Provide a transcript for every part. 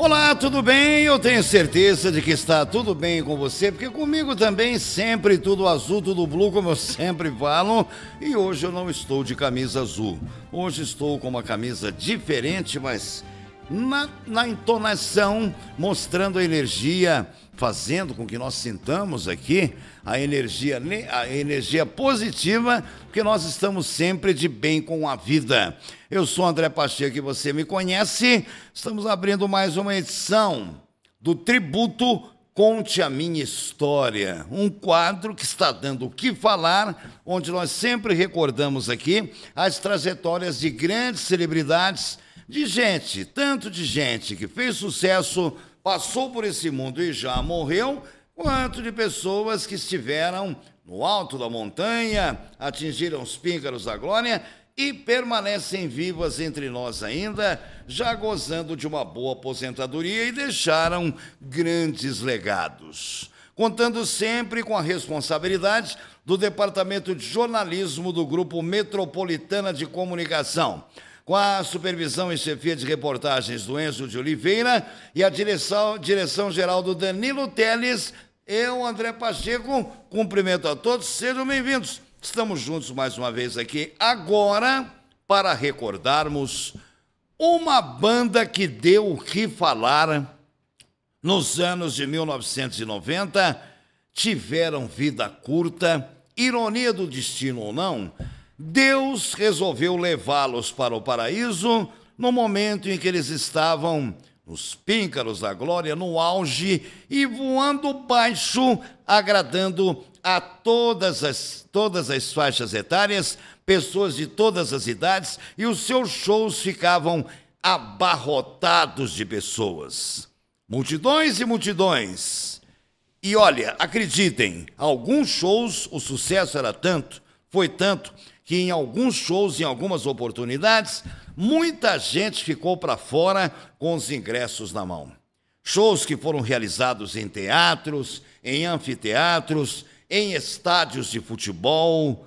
Olá, tudo bem? Eu tenho certeza de que está tudo bem com você, porque comigo também sempre tudo azul, tudo blue, como eu sempre falo. E hoje eu não estou de camisa azul. Hoje estou com uma camisa diferente, mas na entonação, mostrando a energia, fazendo com que nós sintamos aqui a energia positiva, porque nós estamos sempre de bem com a vida. Eu sou André Pacheco e você me conhece. Estamos abrindo mais uma edição do Tributo Conte a Minha História, um quadro que está dando o que falar, onde nós sempre recordamos aqui as trajetórias de grandes celebridades, de gente, tanto de gente que fez sucesso, passou por esse mundo e já morreu, quanto de pessoas que estiveram no alto da montanha, atingiram os píncaros da glória e permanecem vivas entre nós ainda, já gozando de uma boa aposentadoria e deixaram grandes legados. Contando sempre com a responsabilidade do Departamento de Jornalismo do Grupo Metropolitana de Comunicação, com a supervisão e chefia de reportagens do Enzo de Oliveira e a direção-geral do Danilo Teles, eu, André Pacheco, cumprimento a todos, sejam bem-vindos. Estamos juntos mais uma vez aqui agora para recordarmos uma banda que deu o que falar nos anos de 1990, tiveram vida curta, ironia do destino ou não, Deus resolveu levá-los para o paraíso no momento em que eles estavam nos píncaros da glória, no auge e voando baixo, agradando a todas as faixas etárias, pessoas de todas as idades, e os seus shows ficavam abarrotados de pessoas. Multidões e multidões. E olha, acreditem, alguns shows o sucesso era tanto, foi tanto, que em alguns shows, em algumas oportunidades, muita gente ficou para fora com os ingressos na mão. Shows que foram realizados em teatros, em anfiteatros, em estádios de futebol,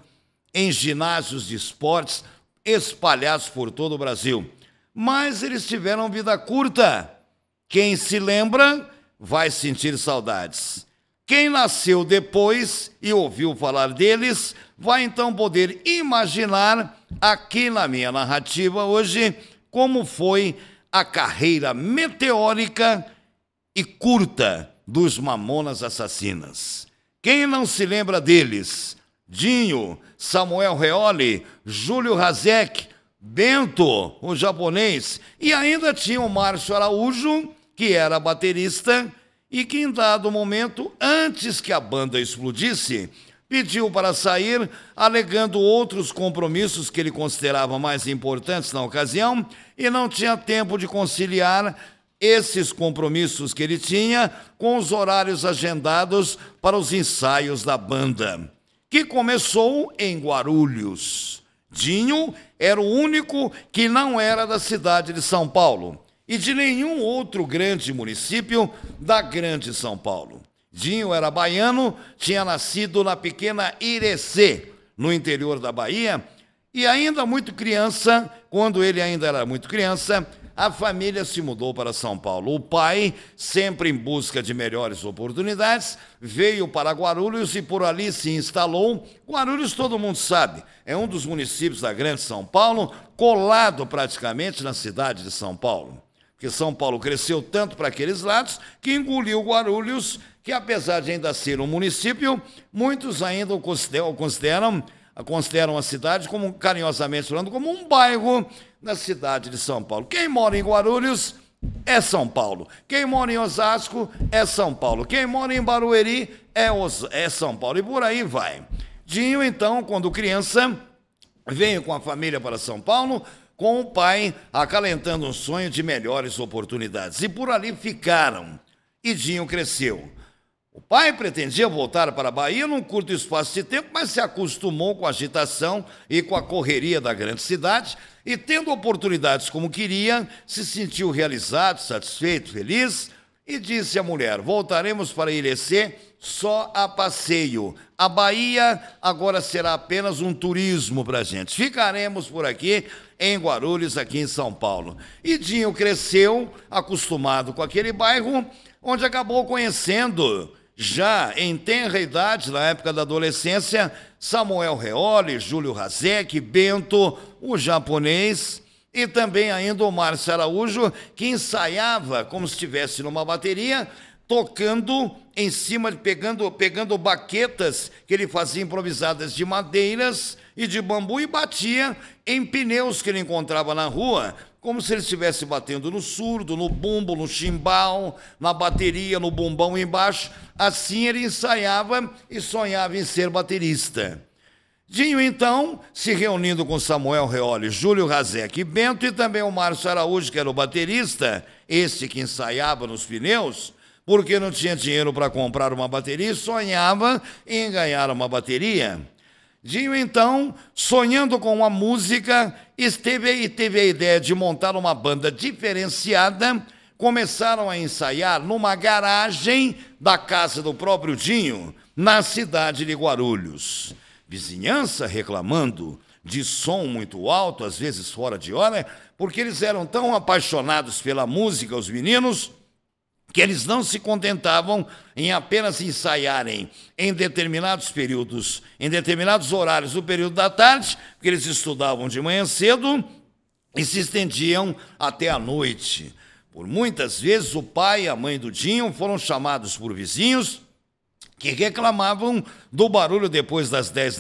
em ginásios de esportes, espalhados por todo o Brasil. Mas eles tiveram vida curta. Quem se lembra vai sentir saudades. Quem nasceu depois e ouviu falar deles, vai então poder imaginar, aqui na minha narrativa hoje, como foi a carreira meteórica e curta dos Mamonas Assassinas. Quem não se lembra deles? Dinho, Samuel Reoli, Júlio Hazek, Bento, o japonês, e ainda tinha o Márcio Araújo, que era baterista, e que em dado momento, antes que a banda explodisse, pediu para sair, alegando outros compromissos que ele considerava mais importantes na ocasião, e não tinha tempo de conciliar esses compromissos que ele tinha com os horários agendados para os ensaios da banda, que começou em Guarulhos. Dinho era o único que não era da cidade de São Paulo e de nenhum outro grande município da grande São Paulo. Dinho era baiano, tinha nascido na pequena Irecê, no interior da Bahia, e ainda muito criança, quando ele ainda era muito criança, a família se mudou para São Paulo. O pai, sempre em busca de melhores oportunidades, veio para Guarulhos e por ali se instalou. Guarulhos, todo mundo sabe, é um dos municípios da grande São Paulo, colado praticamente na cidade de São Paulo. Porque São Paulo cresceu tanto para aqueles lados que engoliu Guarulhos, que apesar de ainda ser um município, muitos ainda consideram a cidade, como carinhosamente falando, como um bairro da cidade de São Paulo. Quem mora em Guarulhos é São Paulo. Quem mora em Osasco é São Paulo. Quem mora em Barueri é São Paulo. E por aí vai. Dinho, então, quando criança, veio com a família para São Paulo, com o pai acalentando um sonho de melhores oportunidades. E por ali ficaram. E Dinho cresceu. O pai pretendia voltar para a Bahia num curto espaço de tempo, mas se acostumou com a agitação e com a correria da grande cidade e, tendo oportunidades como queria, se sentiu realizado, satisfeito, feliz e disse à mulher: voltaremos para Irecê só a passeio. A Bahia agora será apenas um turismo para a gente. Ficaremos por aqui em Guarulhos, aqui em São Paulo. E Dinho cresceu acostumado com aquele bairro, onde acabou conhecendo, já em tenra idade, na época da adolescência, Samuel Reole, Júlio Razek, Bento, o japonês, e também ainda o Márcio Araújo, que ensaiava como se estivesse numa bateria, tocando em cima, pegando baquetas que ele fazia improvisadas de madeiras e de bambu e batia em pneus que ele encontrava na rua, como se ele estivesse batendo no surdo, no bumbo, no chimbal, na bateria, no bumbão embaixo. Assim ele ensaiava e sonhava em ser baterista. Dinho, então, se reunindo com Samuel Reole, Júlio Razek e Bento, e também o Márcio Araújo, que era o baterista, esse que ensaiava nos pneus, porque não tinha dinheiro para comprar uma bateria e sonhava em ganhar uma bateria. Dinho, então, sonhando com a música, teve a ideia de montar uma banda diferenciada. Começaram a ensaiar numa garagem da casa do próprio Dinho, na cidade de Guarulhos. Vizinhança reclamando de som muito alto, às vezes fora de hora, porque eles eram tão apaixonados pela música, os meninos, que eles não se contentavam em apenas ensaiarem em determinados períodos, em determinados horários do período da tarde, porque eles estudavam de manhã cedo e se estendiam até a noite. Por muitas vezes, o pai e a mãe do Dinho foram chamados por vizinhos que reclamavam do barulho depois das 10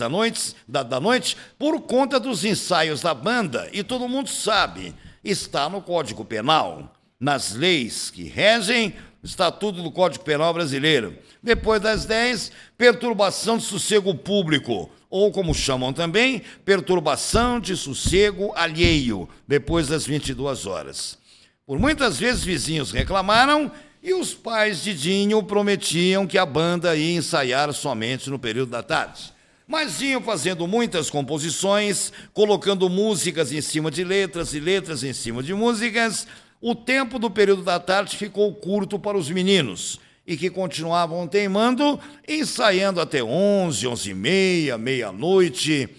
da noite por conta dos ensaios da banda. E todo mundo sabe, está no Código Penal. Nas leis que regem o Estatuto do Código Penal brasileiro. Depois das 10, perturbação de sossego público, ou como chamam também, perturbação de sossego alheio, depois das 22 horas. Por muitas vezes vizinhos reclamaram e os pais de Dinho prometiam que a banda ia ensaiar somente no período da tarde. Mas Dinho fazendo muitas composições, colocando músicas em cima de letras e letras em cima de músicas, o tempo do período da tarde ficou curto para os meninos, e que continuavam teimando, ensaiando até 11, 11h30, meia-noite.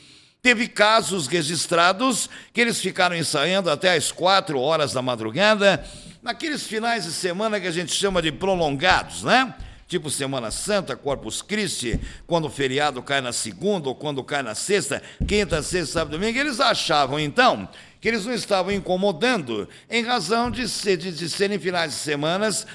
Teve casos registrados que eles ficaram ensaiando até às 4 horas da madrugada, naqueles finais de semana que a gente chama de prolongados, né? Tipo Semana Santa, Corpus Christi, quando o feriado cai na segunda ou quando cai na sexta, quinta, sexta, sábado, domingo. Eles achavam, então, que eles não estavam incomodando em razão de serem finais de semanas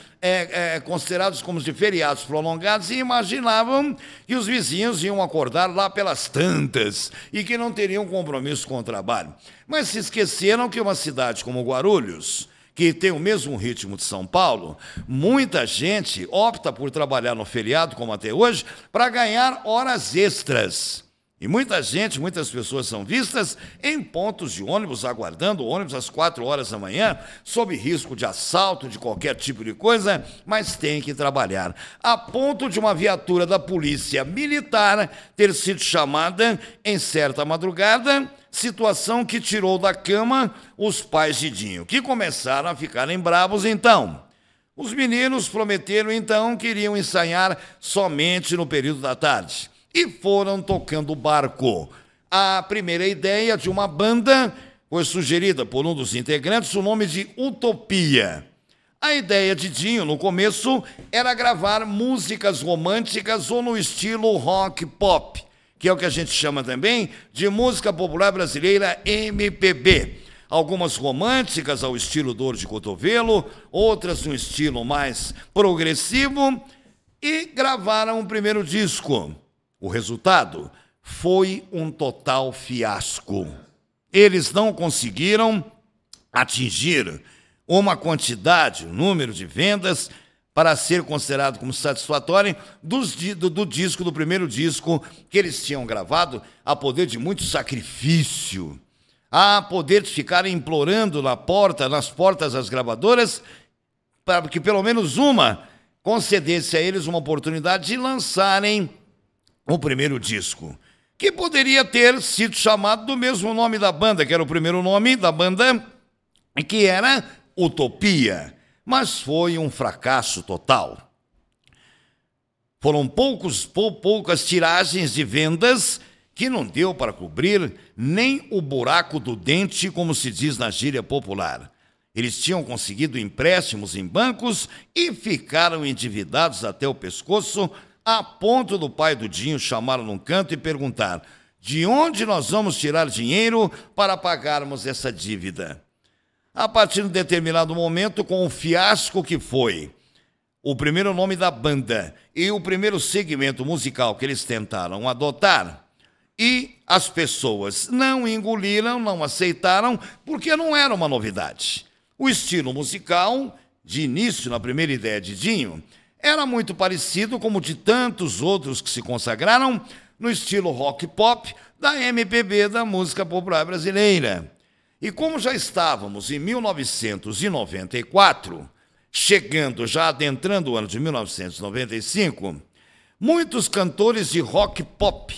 considerados como de feriados prolongados, e imaginavam que os vizinhos iam acordar lá pelas tantas e que não teriam compromisso com o trabalho. Mas se esqueceram que uma cidade como Guarulhos, que tem o mesmo ritmo de São Paulo, muita gente opta por trabalhar no feriado, como até hoje, para ganhar horas extras. E muitas pessoas são vistas em pontos de ônibus, aguardando o ônibus às 4 horas da manhã, sob risco de assalto, de qualquer tipo de coisa, mas tem que trabalhar. A ponto de uma viatura da polícia militar ter sido chamada em certa madrugada, situação que tirou da cama os pais de Dinho, que começaram a ficarem bravos então. Os meninos prometeram então que iriam ensaiar somente no período da tarde. E foram tocando o barco. A primeira ideia de uma banda foi sugerida por um dos integrantes, o nome de Utopia. A ideia de Dinho, no começo, era gravar músicas românticas ou no estilo rock pop, que é o que a gente chama também de música popular brasileira MPB. Algumas românticas ao estilo Dor de Cotovelo, outras no estilo mais progressivo, e gravaram o primeiro disco. O resultado foi um total fiasco. Eles não conseguiram atingir uma quantidade, um número de vendas para ser considerado como satisfatório do primeiro disco que eles tinham gravado, a poder de muito sacrifício, a poder de ficar implorando nas portas das gravadoras, para que pelo menos uma concedesse a eles uma oportunidade de lançarem o primeiro disco, que poderia ter sido chamado do mesmo nome da banda, que era o primeiro nome da banda, que era Utopia, mas foi um fracasso total. Foram poucas tiragens de vendas que não deu para cobrir nem o buraco do dente, como se diz na gíria popular. Eles tinham conseguido empréstimos em bancos e ficaram endividados até o pescoço, a ponto do pai do Dinho chamá-lo num canto e perguntar: de onde nós vamos tirar dinheiro para pagarmos essa dívida? A partir de um determinado momento, com o fiasco que foi o primeiro nome da banda e o primeiro segmento musical que eles tentaram adotar, e as pessoas não engoliram, não aceitaram, porque não era uma novidade. O estilo musical, de início, na primeira ideia de Dinho, era muito parecido como de tantos outros que se consagraram no estilo rock pop da MPB, da música popular brasileira. E como já estávamos em 1994, chegando, já adentrando o ano de 1995, muitos cantores de rock pop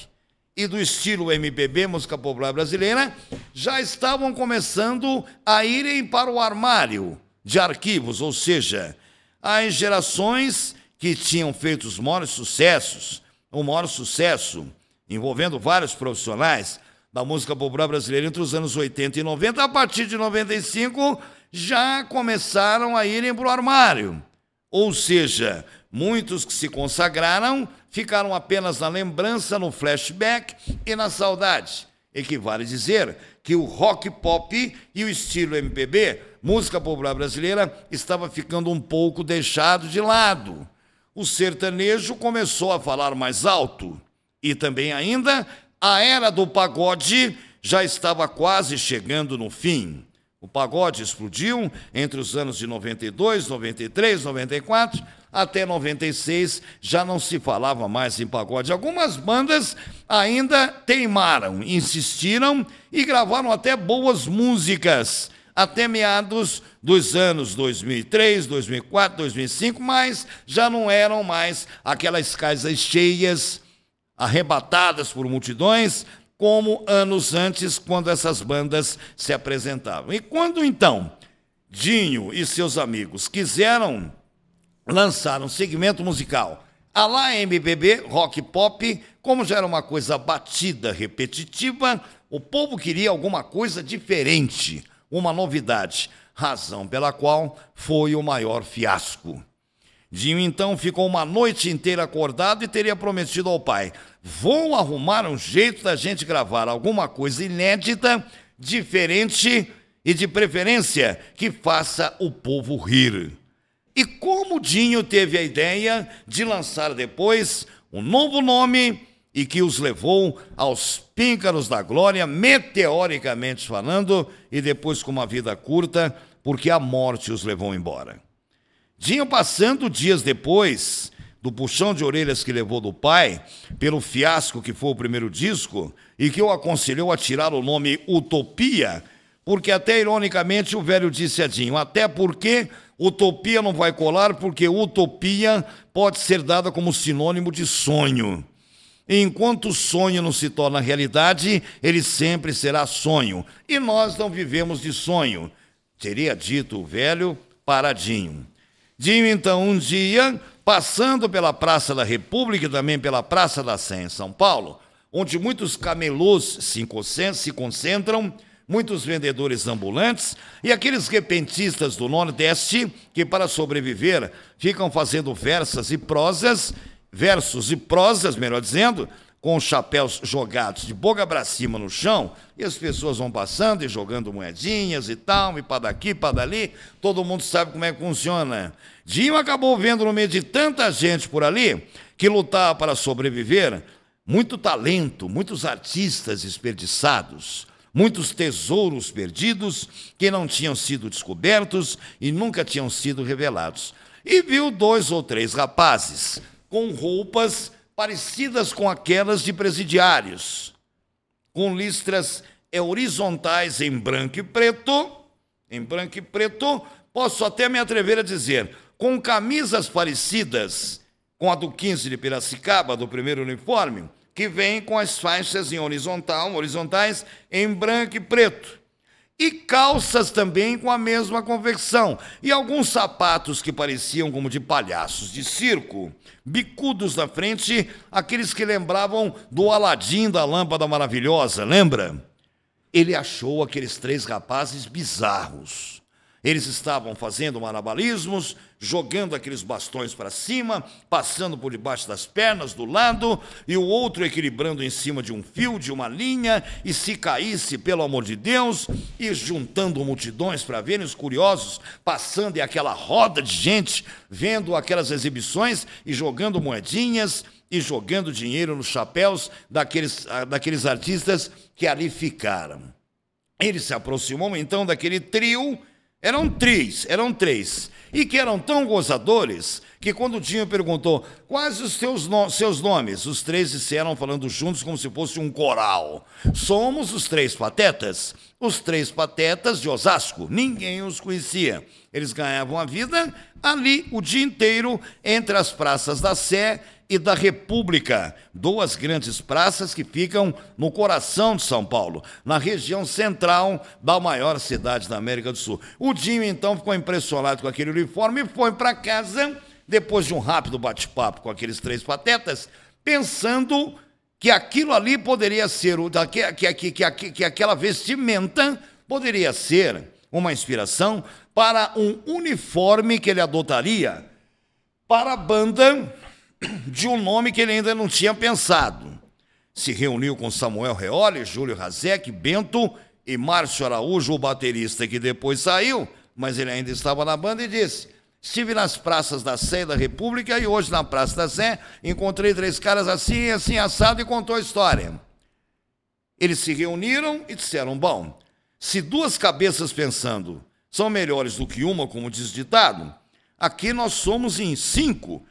e do estilo MPB, música popular brasileira, já estavam começando a irem para o armário de arquivos, ou seja, as gerações que tinham feito os maiores sucessos, o maior sucesso envolvendo vários profissionais da música popular brasileira entre os anos 80 e 90, a partir de 95, já começaram a irem para o armário. Ou seja, muitos que se consagraram ficaram apenas na lembrança, no flashback e na saudade. Equivale dizer que o rock pop e o estilo MPB, música popular brasileira, estava ficando um pouco deixado de lado. O sertanejo começou a falar mais alto. E também ainda a era do pagode já estava quase chegando no fim. O pagode explodiu entre os anos de 92, 93, 94, até 96 já não se falava mais em pagode. Algumas bandas ainda teimaram, insistiram e gravaram até boas músicas, até meados dos anos 2003, 2004, 2005, mas já não eram mais aquelas casas cheias, arrebatadas por multidões, como anos antes, quando essas bandas se apresentavam. E quando, então, Dinho e seus amigos quiseram lançar um segmento musical à la MPB, rock pop, como já era uma coisa batida, repetitiva, o povo queria alguma coisa diferente, uma novidade, razão pela qual foi o maior fiasco. Dinho, então, ficou uma noite inteira acordado e teria prometido ao pai: vou arrumar um jeito da gente gravar alguma coisa inédita, diferente e, de preferência, que faça o povo rir. E como Dinho teve a ideia de lançar depois um novo nome e que os levou aos píncaros da glória, meteoricamente falando, e depois com uma vida curta, porque a morte os levou embora. Dinho, passando dias depois do puxão de orelhas que levou do pai, pelo fiasco que foi o primeiro disco, e que o aconselhou a tirar o nome Utopia, porque até ironicamente o velho disse a Dinho: até porque utopia não vai colar, porque utopia pode ser dada como sinônimo de sonho. E enquanto o sonho não se torna realidade, ele sempre será sonho. E nós não vivemos de sonho, teria dito o velho para Dinho. Dinho, então, um dia, passando pela Praça da República e também pela Praça da Sé, em São Paulo, onde muitos camelôs se concentram, muitos vendedores ambulantes e aqueles repentistas do Nordeste que, para sobreviver, ficam fazendo versos e prosas, melhor dizendo, com os chapéus jogados de boca para cima no chão, e as pessoas vão passando e jogando moedinhas e tal, e para daqui, para dali, todo mundo sabe como é que funciona. Dinho acabou vendo no meio de tanta gente por ali, que lutava para sobreviver, muito talento, muitos artistas desperdiçados, muitos tesouros perdidos que não tinham sido descobertos e nunca tinham sido revelados. E viu 2 ou 3 rapazes com roupas parecidas com aquelas de presidiários, com listras horizontais em branco e preto, posso até me atrever a dizer, com camisas parecidas com a do 15 de Piracicaba, do primeiro uniforme, que vem com as faixas em horizontais em branco e preto. e calças também com a mesma confecção, e alguns sapatos que pareciam como de palhaços de circo, bicudos na frente, aqueles que lembravam do Aladim da Lâmpada Maravilhosa, lembra? Ele achou aqueles 3 rapazes bizarros. Eles estavam fazendo malabarismos, jogando aqueles bastões para cima, passando por debaixo das pernas, do lado, e o outro equilibrando em cima de um fio, de uma linha, e se caísse, pelo amor de Deus, e juntando multidões para verem os curiosos, passando em aquela roda de gente, vendo aquelas exibições e jogando moedinhas e jogando dinheiro nos chapéus daqueles artistas que ali ficaram. Ele se aproximou então daquele trio. Eram três, e que eram tão gozadores, que quando o Dinho perguntou quais os seus nomes, os 3 disseram, falando juntos como se fosse um coral: somos os 3 Patetas, os 3 Patetas de Osasco. Ninguém os conhecia. Eles ganhavam a vida ali o dia inteiro, entre as praças da Sé e da República, 2 grandes praças que ficam no coração de São Paulo, na região central da maior cidade da América do Sul. O Dinho, então, ficou impressionado com aquele uniforme e foi para casa, depois de um rápido bate-papo com aqueles 3 Patetas, pensando que aquilo ali poderia ser, que aquela vestimenta poderia ser uma inspiração para um uniforme que ele adotaria para a banda de um nome que ele ainda não tinha pensado. Se reuniu com Samuel Reole, Júlio Razek, Bento e Márcio Araújo, o baterista, que depois saiu, mas ele ainda estava na banda, e disse: estive nas praças da Sé e da República, e hoje na Praça da Sé encontrei 3 caras assim, assim, assado, e contou a história. Eles se reuniram e disseram: bom, se 2 cabeças pensando são melhores do que uma, como diz o ditado, aqui nós somos em 5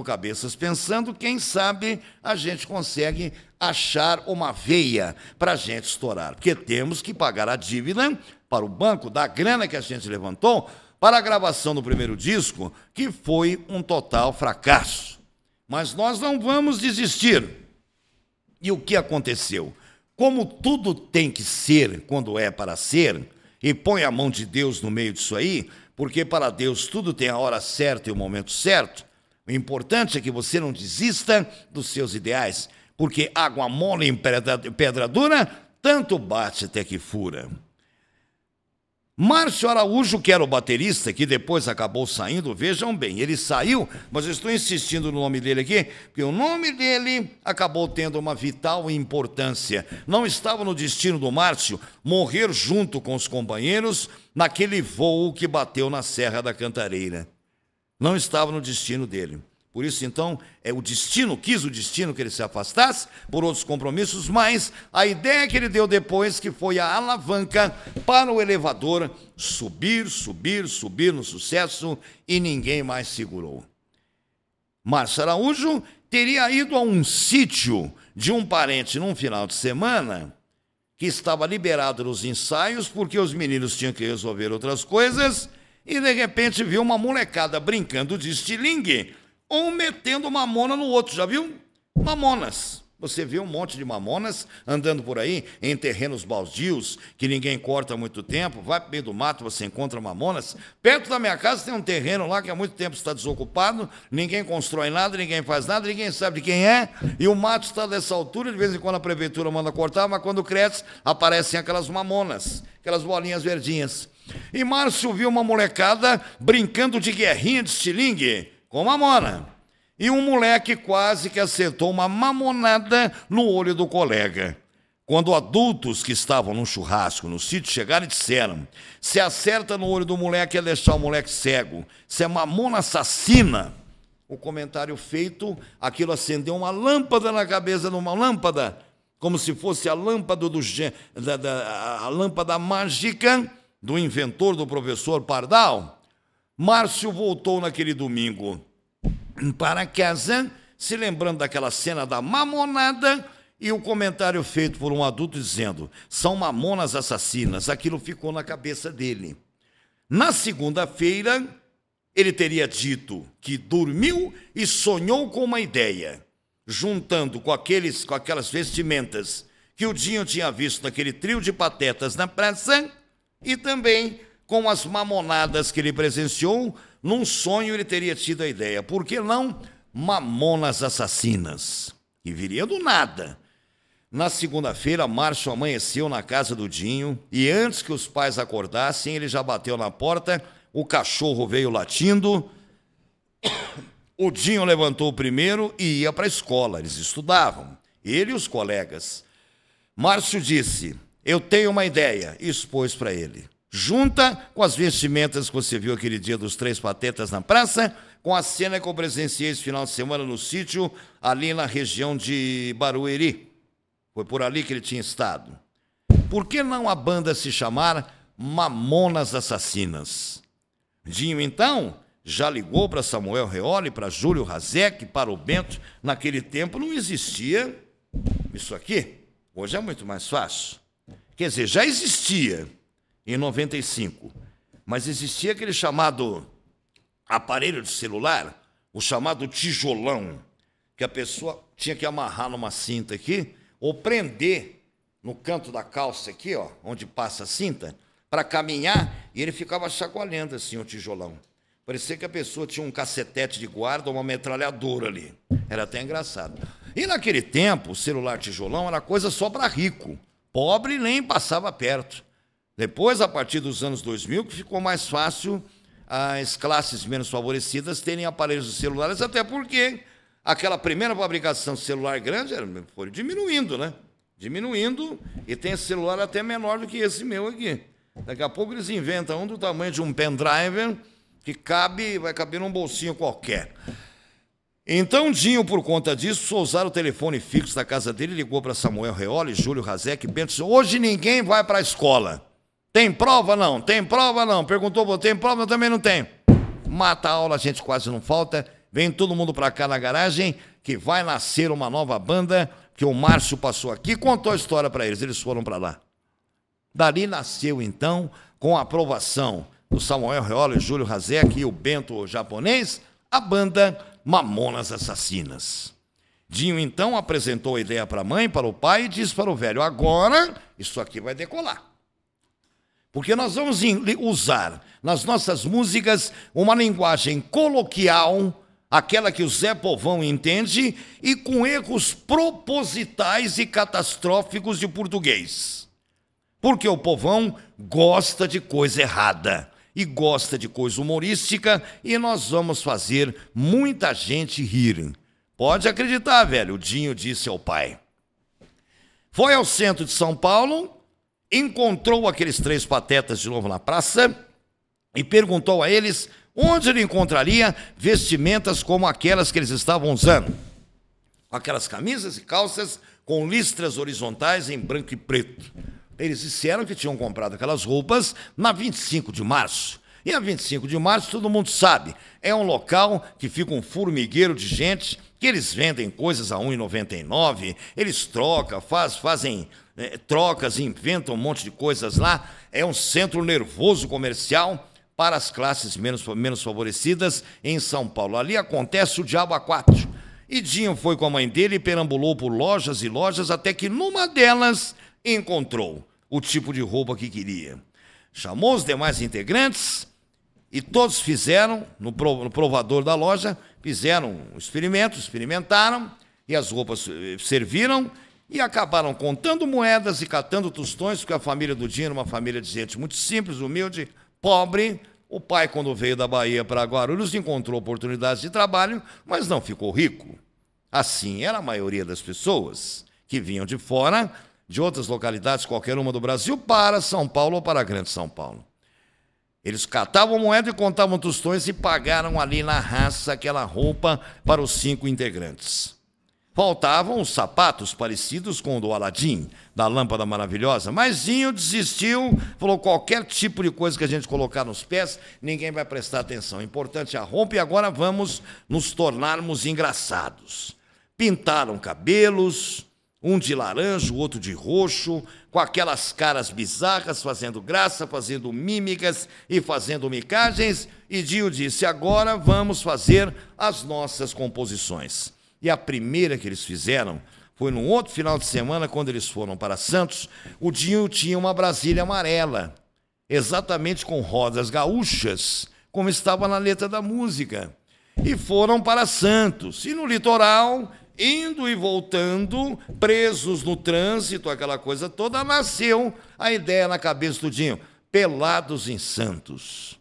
cabeças pensando, quem sabe a gente consegue achar uma veia para a gente estourar, porque temos que pagar a dívida para o banco da grana que a gente levantou para a gravação do primeiro disco, que foi um total fracasso. Mas nós não vamos desistir. E o que aconteceu? Como tudo tem que ser quando é para ser, e põe a mão de Deus no meio disso aí, porque para Deus tudo tem a hora certa e o momento certo. O importante é que você não desista dos seus ideais, porque água mole em pedra dura, tanto bate até que fura. Márcio Araújo, que era o baterista, que depois acabou saindo, vejam bem, ele saiu, mas eu estou insistindo no nome dele aqui, porque o nome dele acabou tendo uma vital importância. Não estava no destino do Márcio morrer junto com os companheiros naquele voo que bateu na Serra da Cantareira. Não estava no destino dele. Por isso, então, quis o destino que ele se afastasse por outros compromissos, mas a ideia que ele deu depois, que foi a alavanca para o elevador subir no sucesso, e ninguém mais segurou. Márcio Araújo teria ido a um sítio de um parente num final de semana, que estava liberado nos ensaios, porque os meninos tinham que resolver outras coisas, e de repente viu uma molecada brincando de estilingue, um metendo mamona no outro, já viu? Mamonas. Você vê um monte de mamonas andando por aí, em terrenos baldios, que ninguém corta há muito tempo, vai para o meio do mato, você encontra mamonas. Perto da minha casa tem um terreno lá que há muito tempo está desocupado, ninguém constrói nada, ninguém faz nada, ninguém sabe de quem é, e o mato está dessa altura, de vez em quando a prefeitura manda cortar, mas quando cresce, aparecem aquelas mamonas, aquelas bolinhas verdinhas. E Márcio viu uma molecada brincando de guerrinha de estilingue com mamona. E um moleque quase que acertou uma mamonada no olho do colega. Quando adultos que estavam num churrasco no sítio chegaram e disseram: se acerta no olho do moleque é deixar o moleque cego, se é mamona assassina. O comentário feito, aquilo acendeu uma lâmpada na cabeça de uma lâmpada, como se fosse a lâmpada a lâmpada mágica do inventor, do professor Pardal. Márcio voltou naquele domingo para casa, se lembrando daquela cena da mamonada, e o comentário feito por um adulto dizendo: são mamonas assassinas. Aquilo ficou na cabeça dele. Na segunda-feira, ele teria dito que dormiu e sonhou com uma ideia, juntando com aquelas vestimentas que o Dinho tinha visto naquele trio de patetas na praça, E também com as mamonadas que ele presenciou, num sonho ele teria tido a ideia, por que não Mamonas Assassinas? Que viria do nada. Na segunda-feira, Márcio amanheceu na casa do Dinho e antes que os pais acordassem, ele já bateu na porta, o cachorro veio latindo, o Dinho levantou primeiro e ia para a escola, eles estudavam, ele e os colegas. Márcio disse, eu tenho uma ideia, e expôs para ele. Junta com as vestimentas que você viu aquele dia dos Três Patetas na praça, com a cena que eu presenciei esse final de semana no sítio, ali na região de Barueri. Foi por ali que ele tinha estado. Por que não a banda se chamar Mamonas Assassinas? Dinho, então, já ligou para Samuel Reoli, para Júlio Razek, para o Bento. Naquele tempo não existia isso aqui. Hoje é muito mais fácil. Quer dizer, já existia em 95, mas existia aquele chamado aparelho de celular, o chamado tijolão, que a pessoa tinha que amarrar numa cinta aqui, ou prender no canto da calça aqui, ó, onde passa a cinta, para caminhar, e ele ficava chacoalhando assim o tijolão. Parecia que a pessoa tinha um cacetete de guarda ou uma metralhadora ali. Era até engraçado. E naquele tempo, o celular tijolão era coisa só para rico. Pobre nem passava perto. Depois, a partir dos anos 2000, que ficou mais fácil as classes menos favorecidas terem aparelhos de celulares, até porque aquela primeira fabricação de celular grande foi diminuindo, né? Diminuindo, e tem celular até menor do que esse meu aqui. Daqui a pouco eles inventam um do tamanho de um pendrive que vai caber num bolsinho qualquer. Então, Dinho, por conta disso, precisou usar o telefone fixo da casa dele, ligou para Samuel Reoli, Júlio Razek, Bento, disse, hoje ninguém vai para a escola. Tem prova? Não. Tem prova? Não. Perguntou, tem prova? Eu também não tenho. Mata a aula, a gente quase não falta. Vem todo mundo para cá na garagem, que vai nascer uma nova banda, que o Márcio passou aqui e contou a história para eles foram para lá. Dali nasceu, então, com a aprovação do Samuel Reoli, Júlio Razek e o Bento japonês, a banda Mamonas Assassinas. Dinho, então, apresentou a ideia para a mãe, para o pai e disse para o velho, agora isso aqui vai decolar. Porque nós vamos usar nas nossas músicas uma linguagem coloquial, aquela que o Zé Povão entende, e com erros propositais e catastróficos de português. Porque o povão gosta de coisa errada e gosta de coisa humorística, e nós vamos fazer muita gente rir. Pode acreditar, velho, o Dinho disse ao pai. Foi ao centro de São Paulo, encontrou aqueles Três Patetas de novo na praça e perguntou a eles onde ele encontraria vestimentas como aquelas que eles estavam usando. Aquelas camisas e calças com listras horizontais em branco e preto. Eles disseram que tinham comprado aquelas roupas na 25 de março. E a 25 de março, todo mundo sabe, é um local que fica um formigueiro de gente, que eles vendem coisas a R$ 1,99, eles trocam, fazem trocas, inventam um monte de coisas lá. É um centro nervoso comercial para as classes menos favorecidas em São Paulo. Ali acontece o diabo a quatro. E Dinho foi com a mãe dele e perambulou por lojas e lojas, até que numa delas encontrou o tipo de roupa que queria. Chamou os demais integrantes e todos fizeram, no provador da loja, fizeram um experimento, experimentaram, e as roupas serviram e acabaram contando moedas e catando tostões, porque a família do Dinho era uma família de gente muito simples, humilde, pobre. O pai, quando veio da Bahia para Guarulhos, encontrou oportunidades de trabalho, mas não ficou rico. Assim era a maioria das pessoas que vinham de fora, de outras localidades, qualquer uma do Brasil, para São Paulo ou para a Grande São Paulo. Eles catavam moeda e contavam tostões e pagaram ali na raça aquela roupa para os 5 integrantes. Faltavam os sapatos parecidos com o do Aladim, da Lâmpada Maravilhosa, mas Dinho desistiu, falou, qualquer tipo de coisa que a gente colocar nos pés, ninguém vai prestar atenção. O importante é a roupa e agora vamos nos tornarmos engraçados. Pintaram cabelos, um de laranja, o outro de roxo, com aquelas caras bizarras, fazendo graça, fazendo mímicas e fazendo micagens, e Dinho disse, agora vamos fazer as nossas composições. E a primeira que eles fizeram foi num outro final de semana, quando eles foram para Santos. O Dinho tinha uma Brasília amarela, exatamente com rodas gaúchas, como estava na letra da música. E foram para Santos. E no litoral, indo e voltando, presos no trânsito, aquela coisa toda, nasceu a ideia na cabeça do Dinho: Pelados em Santos.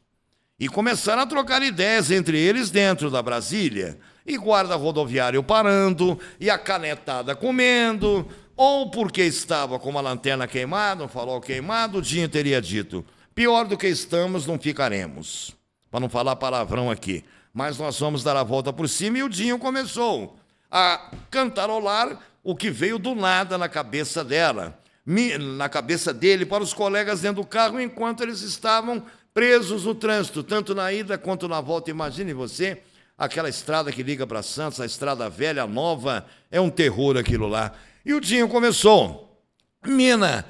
E começaram a trocar ideias entre eles dentro da Brasília. E guarda rodoviário parando, e a canetada comendo, ou porque estava com uma lanterna queimada, um farol queimado, o Dinho teria dito: pior do que estamos, não ficaremos. Para não falar palavrão aqui. Mas nós vamos dar a volta por cima, e o Dinho começou a cantarolar o que veio do nada na cabeça dela, na cabeça dele, para os colegas dentro do carro, enquanto eles estavam presos no trânsito, tanto na ida quanto na volta. Imagine você, aquela estrada que liga para Santos, a estrada velha, nova, é um terror aquilo lá. E o Dinho começou: mina,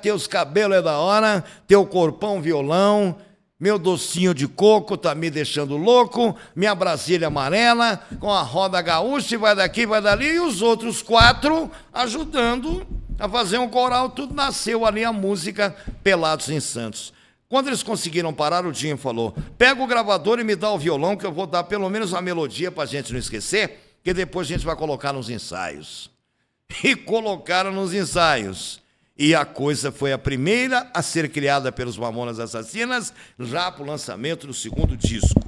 teus cabelos é da hora, teu corpão violão, meu docinho de coco tá me deixando louco, minha Brasília amarela, com a roda gaúcha, vai daqui, vai dali, e os outros 4 ajudando a fazer um coral. Tudo nasceu ali a música Pelados em Santos. Quando eles conseguiram parar, o Dinho falou: pega o gravador e me dá o violão, que eu vou dar pelo menos uma melodia para a gente não esquecer, que depois a gente vai colocar nos ensaios. E colocaram nos ensaios. E a coisa foi a primeira a ser criada pelos Mamonas Assassinas, já para o lançamento do segundo disco.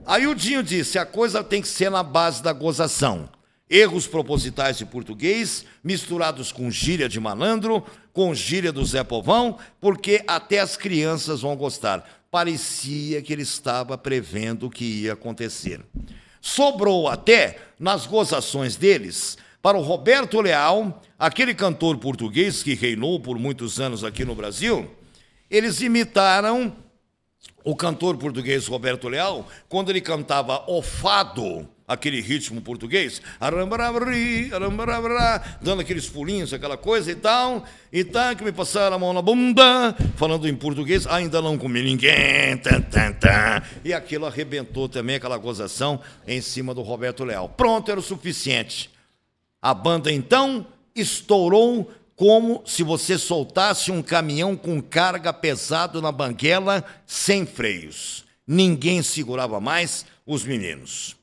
Aí o Dinho disse: a coisa tem que ser na base da gozação. Erros propositais de português, misturados com gíria de malandro, com gíria do Zé Povão, porque até as crianças vão gostar. Parecia que ele estava prevendo o que ia acontecer. Sobrou até, nas gozações deles, para o Roberto Leal, aquele cantor português que reinou por muitos anos aqui no Brasil. Eles imitaram o cantor português Roberto Leal quando ele cantava o fado, aquele ritmo português, dando aqueles pulinhos, aquela coisa e tal, que me passaram a mão na bunda, falando em português: ainda não comi ninguém, e aquilo arrebentou também, aquela gozação em cima do Roberto Leal. Pronto, era o suficiente. A banda, então, estourou como se você soltasse um caminhão com carga pesado na banguela, sem freios. Ninguém segurava mais os meninos.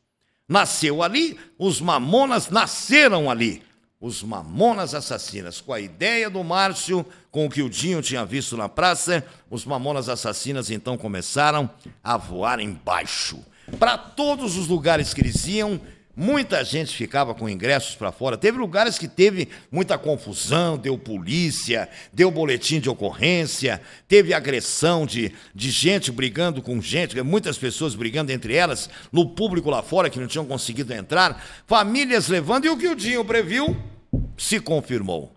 Nasceu ali, os Mamonas nasceram ali. Os Mamonas Assassinas, com a ideia do Márcio, com o que o Dinho tinha visto na praça, os Mamonas Assassinas, então, começaram a voar embaixo. Para todos os lugares que eles iam, muita gente ficava com ingressos para fora. Teve lugares que teve muita confusão, deu polícia, deu boletim de ocorrência, teve agressão de gente brigando com gente, muitas pessoas brigando entre elas, no público lá fora que não tinham conseguido entrar, famílias levando, e o que o Dinho previu se confirmou.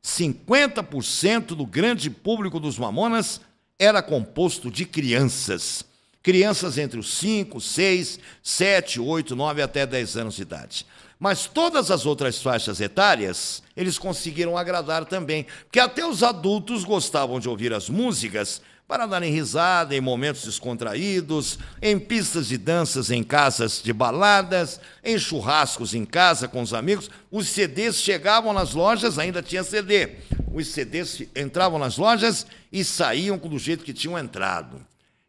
50% do grande público dos Mamonas era composto de crianças. Crianças entre os 5, 6, 7, 8, 9 até 10 anos de idade. Mas todas as outras faixas etárias, eles conseguiram agradar também, porque até os adultos gostavam de ouvir as músicas para darem risada em momentos descontraídos, em pistas de danças em casas de baladas, em churrascos em casa com os amigos. Os CDs chegavam nas lojas, ainda tinha CD. Os CDs entravam nas lojas e saíam do jeito que tinham entrado.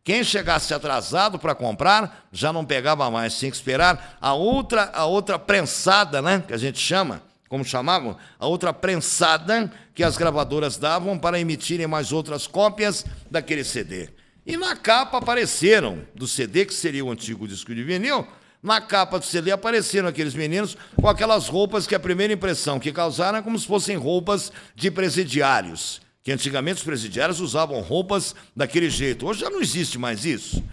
Quem chegasse atrasado para comprar, já não pegava mais, tinha que esperar a outra prensada, né, que a gente chama, como chamavam, a outra prensada que as gravadoras davam para emitirem mais outras cópias daquele CD. E na capa apareceram, do CD, que seria o antigo disco de vinil, na capa do CD apareceram aqueles meninos com aquelas roupas que a primeira impressão que causaram é como se fossem roupas de presidiários, que antigamente os presidiários usavam roupas daquele jeito. Hoje já não existe mais isso.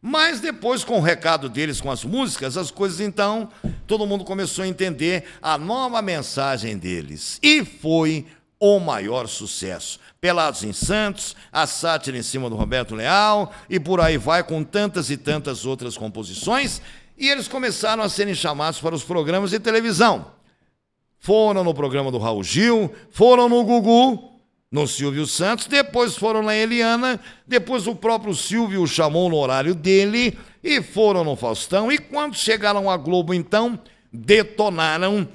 Mas depois, com o recado deles, com as músicas, as coisas, então, todo mundo começou a entender a nova mensagem deles. E foi o maior sucesso. Pelados em Santos, a sátira em cima do Roberto Leal, e por aí vai, com tantas e tantas outras composições. E eles começaram a serem chamados para os programas de televisão. Foram no programa do Raul Gil, foram no Gugu, no Silvio Santos, depois foram na Eliana, depois o próprio Silvio o chamou no horário dele, e foram no Faustão, e quando chegaram à Globo, então, detonaram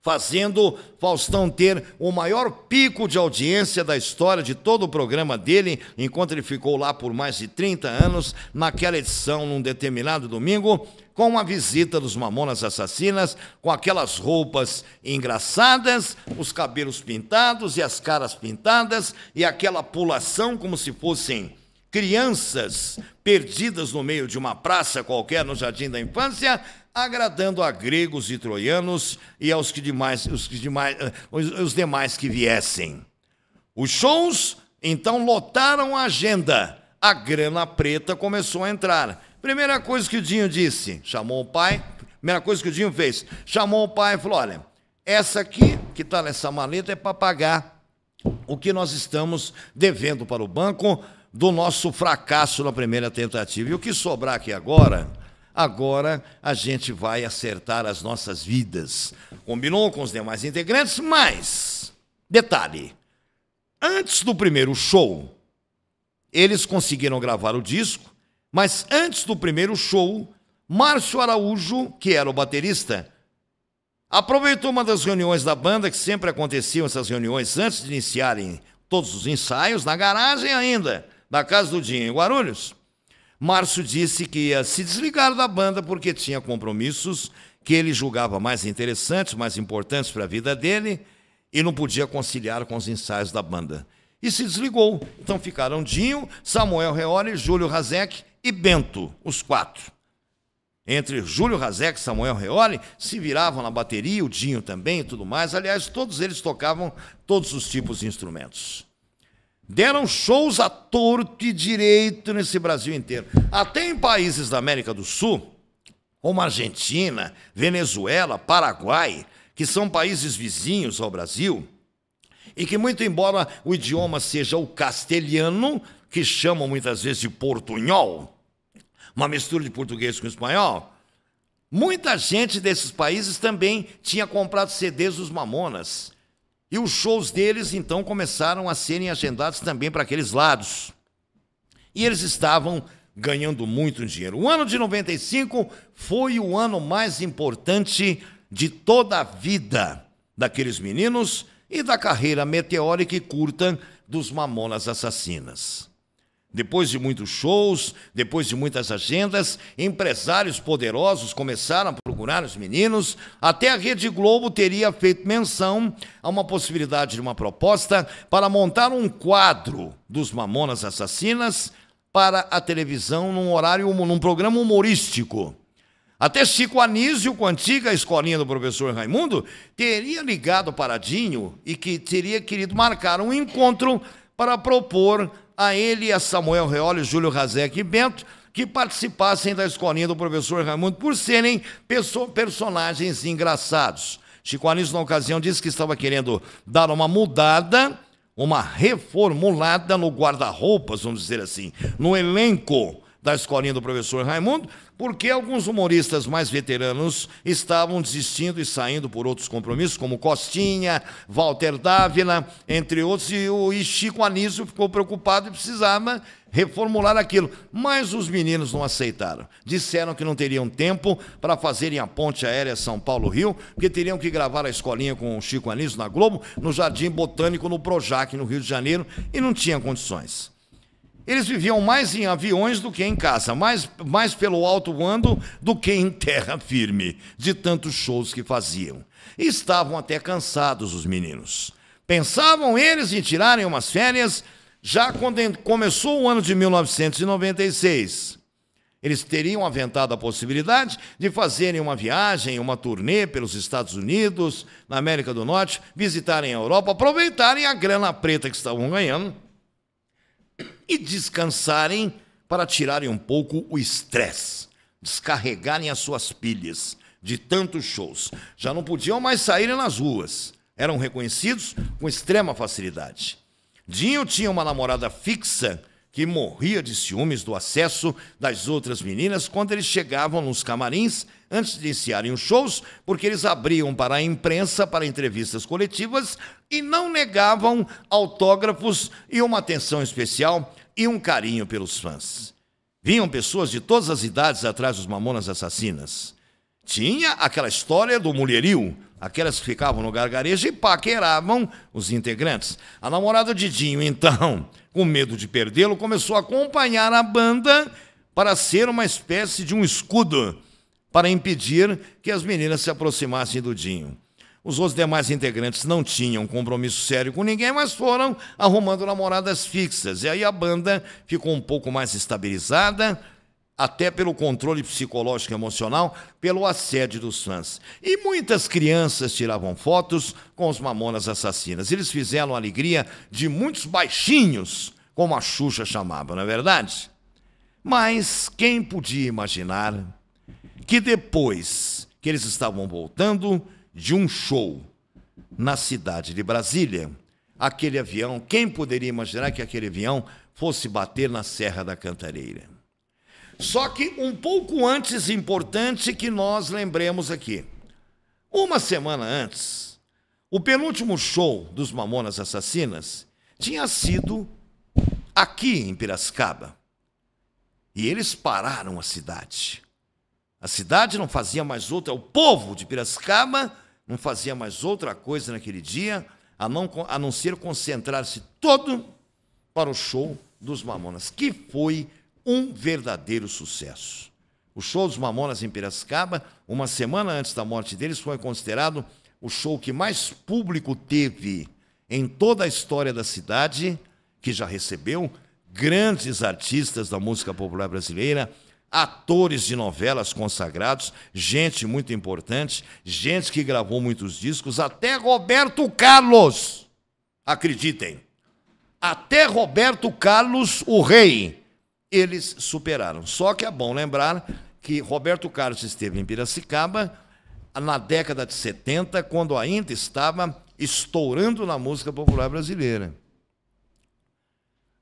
fazendo Faustão ter o maior pico de audiência da história de todo o programa dele, enquanto ele ficou lá por mais de 30 anos, naquela edição, num determinado domingo, com a visita dos Mamonas Assassinas, com aquelas roupas engraçadas, os cabelos pintados e as caras pintadas, e aquela pulação como se fossem crianças perdidas no meio de uma praça qualquer no Jardim da Infância, agradando a gregos e troianos e aos os demais que viessem. Os shows, então, lotaram a agenda. A grana preta começou a entrar. Primeira coisa que o Dinho disse, chamou o pai, primeira coisa que o Dinho fez, chamou o pai e falou, olha, essa aqui, que está nessa maleta, é para pagar o que nós estamos devendo para o banco do nosso fracasso na primeira tentativa. E o que sobrar aqui agora a gente vai acertar as nossas vidas. Combinou com os demais integrantes, mas, detalhe, antes do primeiro show, eles conseguiram gravar o disco, mas antes do primeiro show, Márcio Araújo, que era o baterista, aproveitou uma das reuniões da banda, que sempre aconteciam essas reuniões antes de iniciarem todos os ensaios, na garagem ainda, da casa do Dinho, em Guarulhos. Márcio disse que ia se desligar da banda porque tinha compromissos que ele julgava mais interessantes, mais importantes para a vida dele, e não podia conciliar com os ensaios da banda. E se desligou. Então ficaram Dinho, Samuel Reoli, Júlio Razek e Bento, os quatro. Entre Júlio Razek e Samuel Reoli se viravam na bateria, o Dinho também e tudo mais. Aliás, todos eles tocavam todos os tipos de instrumentos. Deram shows à torto e direito nesse Brasil inteiro. Até em países da América do Sul, como Argentina, Venezuela, Paraguai, que são países vizinhos ao Brasil, e que, muito embora o idioma seja o castelhano, que chamam muitas vezes de portunhol, uma mistura de português com espanhol, muita gente desses países também tinha comprado CDs dos Mamonas. E os shows deles, então, começaram a serem agendados também para aqueles lados. E eles estavam ganhando muito dinheiro. O ano de 95 foi o ano mais importante de toda a vida daqueles meninos e da carreira meteórica e curta dos Mamonas Assassinas. Depois de muitos shows, depois de muitas agendas, empresários poderosos começaram a procurar os meninos. Até a Rede Globo teria feito menção a uma possibilidade de uma proposta para montar um quadro dos Mamonas Assassinas para a televisão num programa humorístico. Até Chico Anísio, com a antiga escolinha do professor Raimundo, teria ligado para Dinho e que teria querido marcar um encontro para propor a ele, a Samuel Reoli, Júlio Razek e Bento, que participassem da escolinha do professor Raimundo por serem personagens engraçados. Chico Anísio, na ocasião, disse que estava querendo dar uma mudada, uma reformulada no guarda-roupas, vamos dizer assim, no elenco da escolinha do professor Raimundo, porque alguns humoristas mais veteranos estavam desistindo e saindo por outros compromissos, como Costinha, Walter Dávila, entre outros, e Chico Anísio ficou preocupado e precisava reformular aquilo. Mas os meninos não aceitaram. Disseram que não teriam tempo para fazerem a ponte aérea São Paulo-Rio, porque teriam que gravar a escolinha com o Chico Anísio na Globo, no Jardim Botânico, no Projac, no Rio de Janeiro, e não tinham condições. Eles viviam mais em aviões do que em casa, mais pelo alto voando do que em terra firme, de tantos shows que faziam. E estavam até cansados os meninos. Pensavam eles em tirarem umas férias já quando começou o ano de 1996. Eles teriam aventado a possibilidade de fazerem uma viagem, uma turnê pelos Estados Unidos, na América do Norte, visitarem a Europa, aproveitarem a grana preta que estavam ganhando e descansarem para tirarem um pouco o estresse, descarregarem as suas pilhas de tantos shows. Já não podiam mais sair nas ruas, eram reconhecidos com extrema facilidade. Dinho tinha uma namorada fixa que morria de ciúmes do acesso das outras meninas quando eles chegavam nos camarins antes de iniciarem os shows, porque eles abriam para a imprensa, para entrevistas coletivas e não negavam autógrafos e uma atenção especial e um carinho pelos fãs. Vinham pessoas de todas as idades atrás dos Mamonas Assassinas. Tinha aquela história do mulherio, aquelas que ficavam no gargarejo e paqueravam os integrantes. A namorada de Dinho, então, com medo de perdê-lo, começou a acompanhar a banda para ser uma espécie de um escudo para impedir que as meninas se aproximassem do Dinho. Os outros demais integrantes não tinham compromisso sério com ninguém, mas foram arrumando namoradas fixas. E aí a banda ficou um pouco mais estabilizada, até pelo controle psicológico e emocional, pelo assédio dos fãs. E muitas crianças tiravam fotos com os Mamonas Assassinas. Eles fizeram a alegria de muitos baixinhos, como a Xuxa chamava, não é verdade? Mas quem podia imaginar que depois que eles estavam voltando de um show na cidade de Brasília, aquele avião, quem poderia imaginar que aquele avião fosse bater na Serra da Cantareira? Só que um pouco antes, importante que nós lembremos aqui. Uma semana antes, o penúltimo show dos Mamonas Assassinas tinha sido aqui em Piracicaba. E eles pararam a cidade. A cidade não fazia mais outra, o povo de Piracicaba não fazia mais outra coisa naquele dia, a não ser concentrar-se todo para o show dos Mamonas, que foi um verdadeiro sucesso. O show dos Mamonas em Piracicaba, uma semana antes da morte deles, foi considerado o show que mais público teve em toda a história da cidade, que já recebeu grandes artistas da música popular brasileira, atores de novelas consagrados, gente muito importante, gente que gravou muitos discos, até Roberto Carlos, acreditem, até Roberto Carlos, o rei, eles superaram. Só que é bom lembrar que Roberto Carlos esteve em Piracicaba na década de 70, quando ainda estava estourando na música popular brasileira.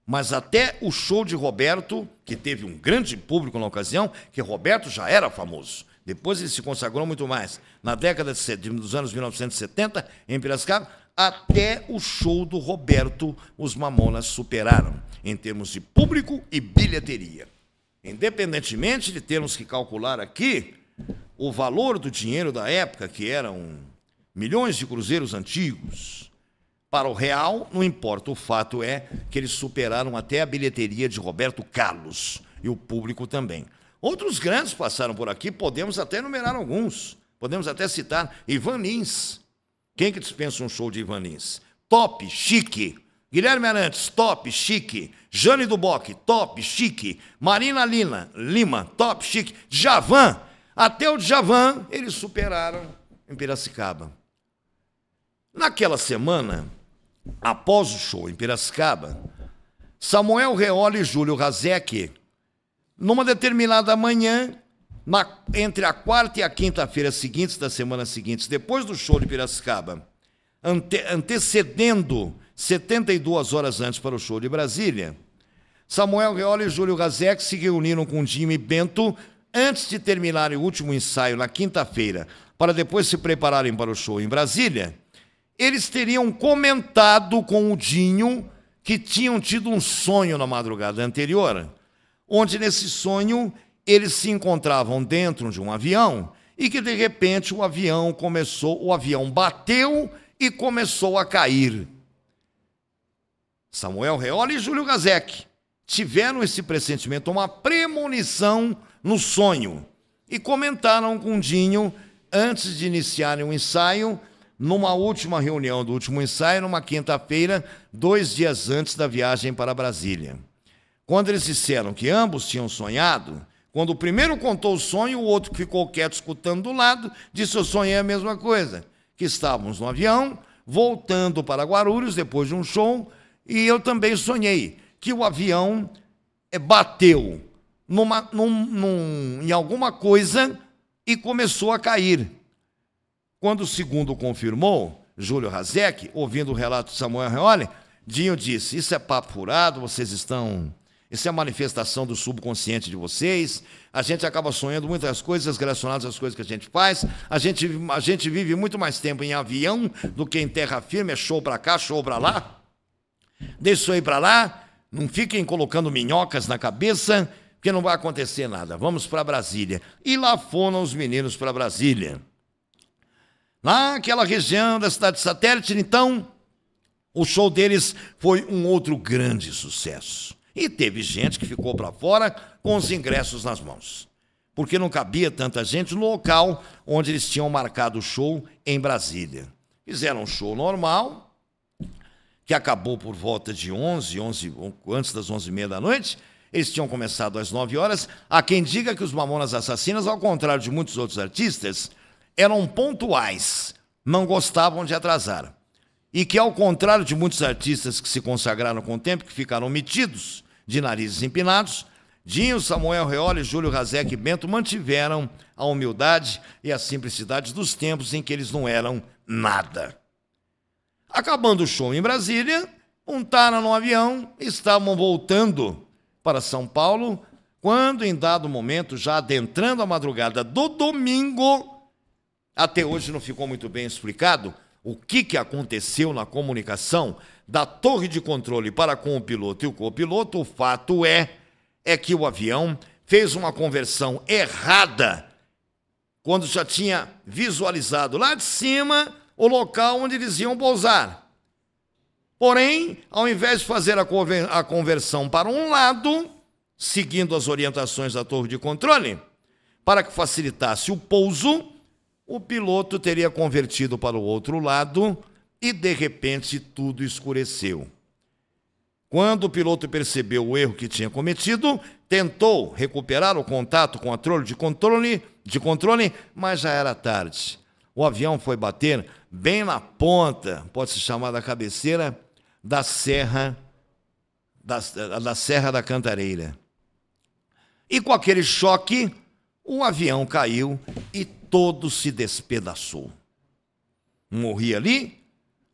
Mas até o show de Roberto, que teve um grande público na ocasião, que Roberto já era famoso. Depois ele se consagrou muito mais. Na década dos anos 1970, em Piracicaba, até o show do Roberto, os Mamonas superaram, em termos de público e bilheteria. Independentemente de termos que calcular aqui o valor do dinheiro da época, que eram milhões de cruzeiros antigos, para o real, não importa. O fato é que eles superaram até a bilheteria de Roberto Carlos e o público também. Outros grandes passaram por aqui, podemos até enumerar alguns. Podemos até citar Ivan Lins. Quem que dispensa um show de Ivan Lins? Top, chique. Guilherme Arantes, top, chique. Jane Duboc, top, chique. Marina Lima, top, chique. Djavan, até o Djavan eles superaram em Piracicaba. Naquela semana, após o show em Piracicaba, Samuel Reoli e Júlio Razek, numa determinada manhã, entre a quarta e a quinta-feira seguintes da semana seguinte, depois do show de Piracicaba, antecedendo 72 horas antes para o show de Brasília, Samuel Reoli e Júlio Razek se reuniram com Dinho e Bento antes de terminarem o último ensaio na quinta-feira, para depois se prepararem para o show em Brasília. Eles teriam comentado com o Dinho que tinham tido um sonho na madrugada anterior, onde nesse sonho eles se encontravam dentro de um avião e que de repente o avião bateu e começou a cair. Samuel Reoli e Júlio Razek tiveram esse pressentimento, uma premonição no sonho, e comentaram com o Dinho antes de iniciarem o ensaio, numa última reunião do último ensaio, numa quinta-feira, 2 dias antes da viagem para Brasília. Quando eles disseram que ambos tinham sonhado, quando o primeiro contou o sonho, o outro que ficou quieto escutando do lado, disse: eu sonhei a mesma coisa, que estávamos no avião, voltando para Guarulhos, depois de um show, e eu também sonhei que o avião bateu em alguma coisa e começou a cair. Quando o segundo confirmou, Júlio Razek, ouvindo o relato de Samuel Reoli, Dinho disse: isso é papo furado, isso é manifestação do subconsciente de vocês, a gente acaba sonhando muitas coisas relacionadas às coisas que a gente faz, a gente vive muito mais tempo em avião do que em terra firme, é show para cá, show para lá. Deixa isso aí para lá, não fiquem colocando minhocas na cabeça, porque não vai acontecer nada, vamos para Brasília. E lá foram os meninos para Brasília. naquela região da cidade satélite. Então, o show deles foi um outro grande sucesso. E teve gente que ficou para fora com os ingressos nas mãos, porque não cabia tanta gente no local onde eles tinham marcado o show em Brasília. Fizeram um show normal, que acabou por volta de 11, antes das 11h30 da noite. Eles tinham começado às 9 horas. Há quem diga que os Mamonas Assassinas, ao contrário de muitos outros artistas, eram pontuais, não gostavam de atrasar. E que, ao contrário de muitos artistas que se consagraram com o tempo, que ficaram metidos, de narizes empinados, Dinho, Samuel Reole, Júlio Razek e Bento mantiveram a humildade e a simplicidade dos tempos em que eles não eram nada. Acabando o show em Brasília, montaram no avião e estavam voltando para São Paulo, quando, em dado momento, já adentrando a madrugada do domingo, até hoje não ficou muito bem explicado o que aconteceu na comunicação da torre de controle para com o piloto e o copiloto. O fato é que o avião fez uma conversão errada quando já tinha visualizado lá de cima o local onde eles iam pousar. Porém, ao invés de fazer a conversão para um lado, seguindo as orientações da torre de controle, para que facilitasse o pouso, o piloto teria convertido para o outro lado e, de repente, tudo escureceu. Quando o piloto percebeu o erro que tinha cometido, tentou recuperar o contato com a torre de controle, mas já era tarde. O avião foi bater bem na ponta, pode-se chamar da cabeceira, da Serra da Cantareira. E com aquele choque, o avião caiu e todo se despedaçou. Morria ali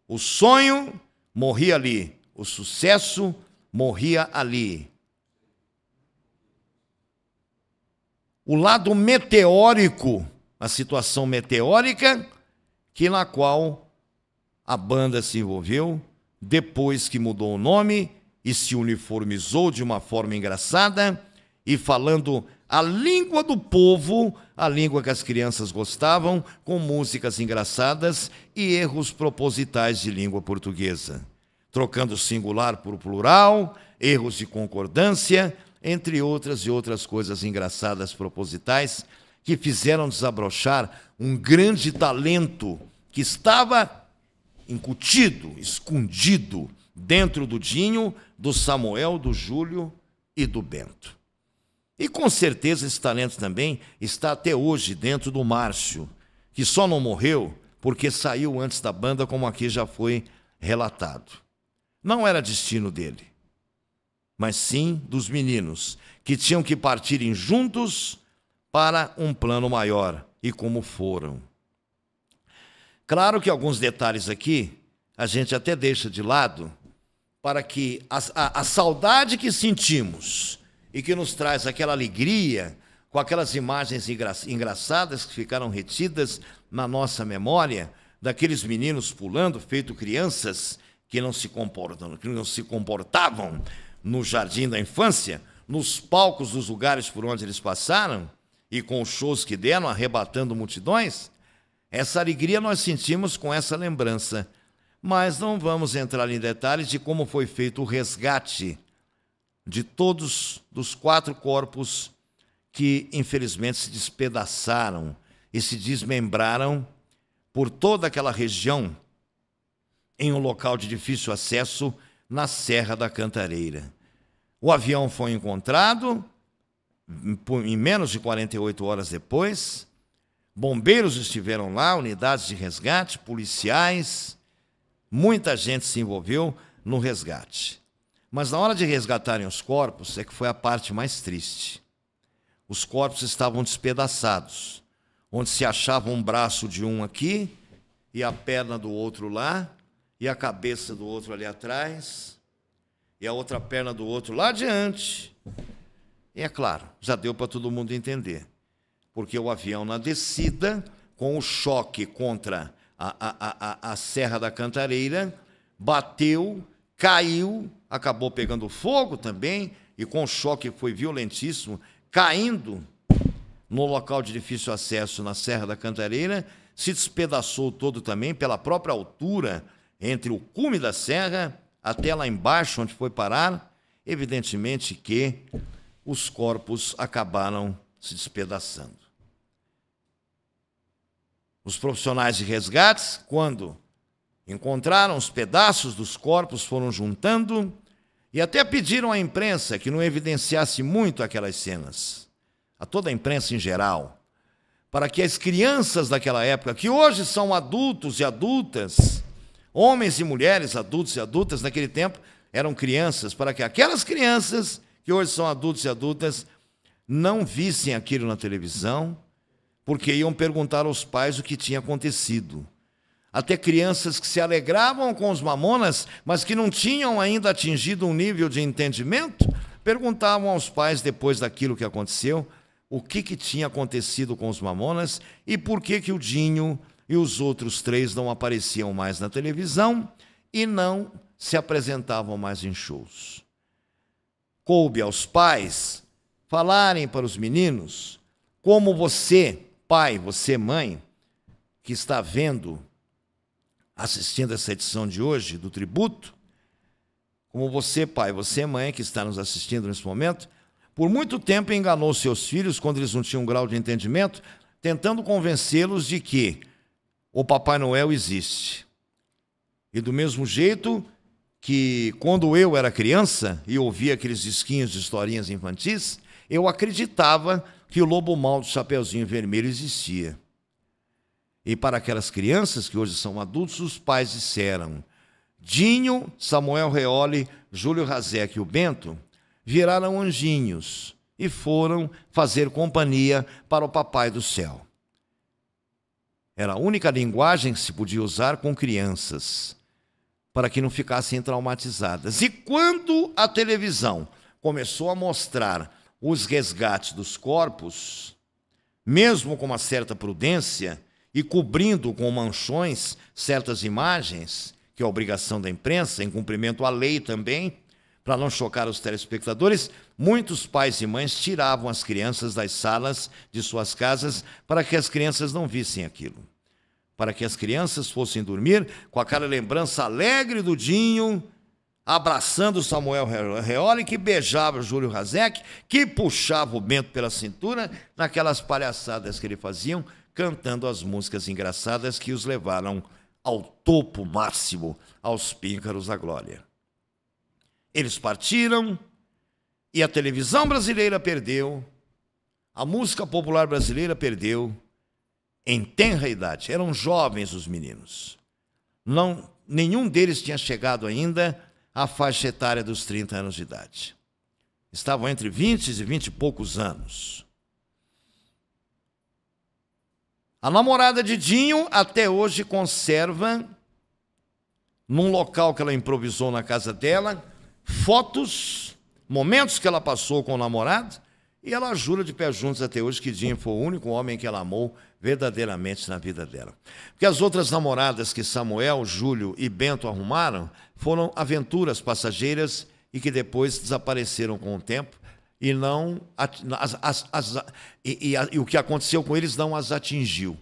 o sonho, morria ali o sucesso, morria ali o lado meteórico, a situação meteórica na qual a banda se envolveu depois que mudou o nome e se uniformizou de uma forma engraçada e falando a língua do povo, a língua que as crianças gostavam, com músicas engraçadas e erros propositais de língua portuguesa, trocando singular por plural, erros de concordância, entre outras e outras coisas engraçadas propositais que fizeram desabrochar um grande talento que estava incutido, escondido dentro do Dinho, do Samuel, do Júlio e do Bento. E com certeza esse talento também está até hoje dentro do Márcio, que só não morreu porque saiu antes da banda, como aqui já foi relatado. Não era destino dele, mas sim dos meninos, que tinham que partirem juntos para um plano maior, e como foram. Claro que alguns detalhes aqui a gente até deixa de lado, para que a saudade que sentimos e que nos traz aquela alegria, com aquelas imagens engraçadas que ficaram retidas na nossa memória, daqueles meninos pulando, feito crianças que não se comportavam no jardim da infância, nos palcos dos lugares por onde eles passaram, e com os shows que deram, arrebatando multidões. Essa alegria nós sentimos com essa lembrança, mas não vamos entrar em detalhes de como foi feito o resgate de todos os 4 corpos que, infelizmente, se despedaçaram e se desmembraram por toda aquela região em um local de difícil acesso na Serra da Cantareira. O avião foi encontrado em menos de 48 horas depois. Bombeiros estiveram lá, unidades de resgate, policiais, muita gente se envolveu no resgate. Mas na hora de resgatarem os corpos é que foi a parte mais triste. Os corpos estavam despedaçados, onde se achava um braço de um aqui, e a perna do outro lá, e a cabeça do outro ali atrás, e a outra perna do outro lá adiante. E é claro, já deu para todo mundo entender, porque o avião na descida, com o choque contra a Serra da Cantareira, bateu, caiu, acabou pegando fogo também, e com o choque foi violentíssimo, caindo no local de difícil acesso na Serra da Cantareira, se despedaçou todo também pela própria altura entre o cume da serra até lá embaixo, onde foi parar. Evidentemente que os corpos acabaram se despedaçando. Os profissionais de resgates, quando encontraram os pedaços dos corpos, foram juntando e até pediram à imprensa que não evidenciasse muito aquelas cenas, a toda a imprensa em geral, para que as crianças daquela época, que hoje são adultos e adultas, homens e mulheres, adultos e adultas, naquele tempo eram crianças, para que aquelas crianças, que hoje são adultos e adultas, não vissem aquilo na televisão, porque iam perguntar aos pais o que tinha acontecido. Até crianças que se alegravam com os Mamonas, mas que não tinham ainda atingido um nível de entendimento, perguntavam aos pais, depois daquilo que aconteceu, o que tinha acontecido com os Mamonas e por que o Dinho e os outros 3 não apareciam mais na televisão e não se apresentavam mais em shows. Coube aos pais falarem para os meninos como você, pai, você, mãe, que está vendo, assistindo essa edição de hoje do Tributo, como você, pai, você, mãe, que está nos assistindo nesse momento, por muito tempo enganou seus filhos quando eles não tinham um grau de entendimento, tentando convencê-los de que o Papai Noel existe. E do mesmo jeito que quando eu era criança e ouvia aqueles disquinhos de historinhas infantis, eu acreditava que o lobo mau do Chapeuzinho Vermelho existia. E para aquelas crianças que hoje são adultos, os pais disseram: Dinho, Samuel Reoli, Júlio Razek e o Bento viraram anjinhos e foram fazer companhia para o Papai do Céu. Era a única linguagem que se podia usar com crianças, para que não ficassem traumatizadas. E quando a televisão começou a mostrar os resgates dos corpos, mesmo com uma certa prudência e cobrindo com manchões certas imagens, que é a obrigação da imprensa, em cumprimento à lei também, para não chocar os telespectadores, muitos pais e mães tiravam as crianças das salas de suas casas para que as crianças não vissem aquilo. Para que as crianças fossem dormir com aquela lembrança alegre do Dinho, abraçando Samuel Reoli, que beijava Júlio Razek, que puxava o Bento pela cintura, naquelas palhaçadas que ele faziam, cantando as músicas engraçadas que os levaram ao topo máximo, aos píncaros da glória. Eles partiram e a televisão brasileira perdeu, a música popular brasileira perdeu em tenra idade. Eram jovens os meninos. Nenhum deles tinha chegado ainda à faixa etária dos 30 anos de idade. Estavam entre 20 e 20 e poucos anos. A namorada de Dinho até hoje conserva, num local que ela improvisou na casa dela, fotos, momentos que ela passou com o namorado, e ela jura de pé juntos até hoje que Dinho foi o único homem que ela amou verdadeiramente na vida dela. Porque as outras namoradas que Samuel, Júlio e Bento arrumaram foram aventuras passageiras e que depois desapareceram com o tempo e não e o que aconteceu com eles não as atingiu.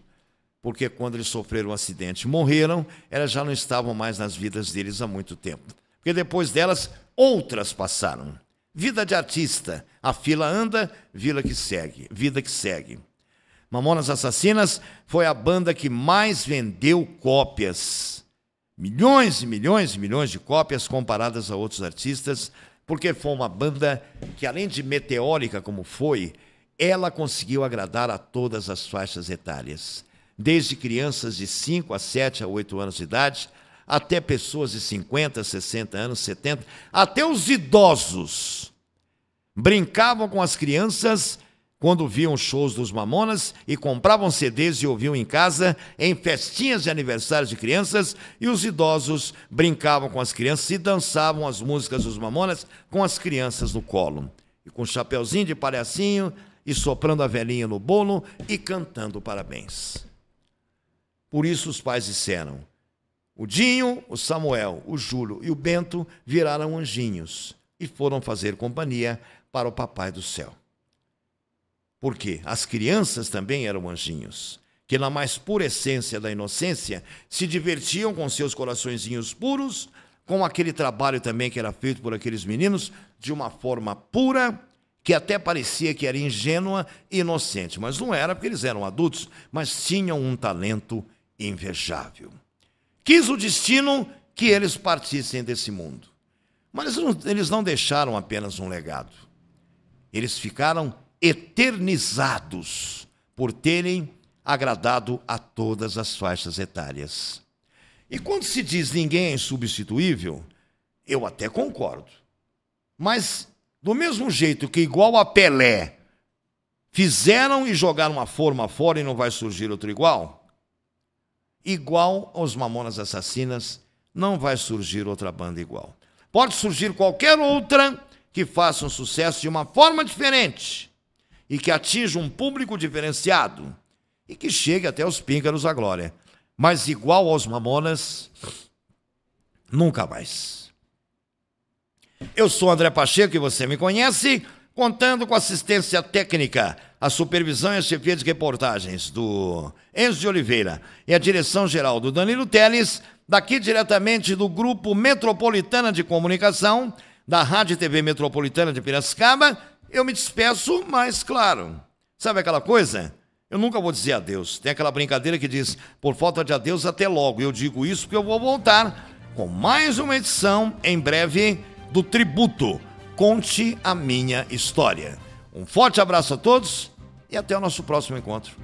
Porque quando eles sofreram um acidente e morreram, elas já não estavam mais nas vidas deles há muito tempo. Porque depois delas, outras passaram. Vida de artista. A fila anda, vida que segue. Mamonas Assassinas foi a banda que mais vendeu cópias. Milhões e milhões e milhões de cópias comparadas a outros artistas, porque foi uma banda que, além de meteórica como foi, ela conseguiu agradar a todas as faixas etárias. Desde crianças de 5 a 7 a 8 anos de idade, até pessoas de 50, 60 anos, 70, até os idosos brincavam com as crianças quando viam shows dos Mamonas e compravam CDs e ouviam em casa em festinhas de aniversário de crianças, e os idosos brincavam com as crianças e dançavam as músicas dos Mamonas com as crianças no colo, e com um chapeuzinho de palhacinho e soprando a velhinha no bolo e cantando parabéns. Por isso os pais disseram: o Dinho, o Samuel, o Júlio e o Bento viraram anjinhos e foram fazer companhia para o Papai do Céu. Porque as crianças também eram anjinhos que na mais pura essência da inocência se divertiam com seus coraçõezinhos puros, com aquele trabalho também que era feito por aqueles meninos, de uma forma pura, que até parecia que era ingênua e inocente, mas não era, porque eles eram adultos, mas tinham um talento invejável. Quis o destino que eles partissem desse mundo. Mas eles não deixaram apenas um legado. Eles ficaram eternizados por terem agradado a todas as faixas etárias. E quando se diz ninguém é insubstituível, eu até concordo. Mas, do mesmo jeito que igual a Pelé, fizeram e jogaram uma forma fora e não vai surgir outro igual, igual aos Mamonas Assassinas, não vai surgir outra banda igual. Pode surgir qualquer outra que faça um sucesso de uma forma diferente e que atinja um público diferenciado e que chegue até os píncaros à glória. Mas igual aos Mamonas, nunca mais. Eu sou André Pacheco e você me conhece, contando com assistência técnica, a supervisão e a chefia de reportagens do Enzo de Oliveira e a direção geral do Danilo Teles, daqui diretamente do Grupo Metropolitana de Comunicação, da Rádio e TV Metropolitana de Piracicaba. Eu me despeço, mas claro, sabe aquela coisa? Eu nunca vou dizer adeus. Tem aquela brincadeira que diz, por falta de adeus, até logo. Eu digo isso porque eu vou voltar com mais uma edição, em breve, do Tributo. Conte a minha história. Um forte abraço a todos e até o nosso próximo encontro.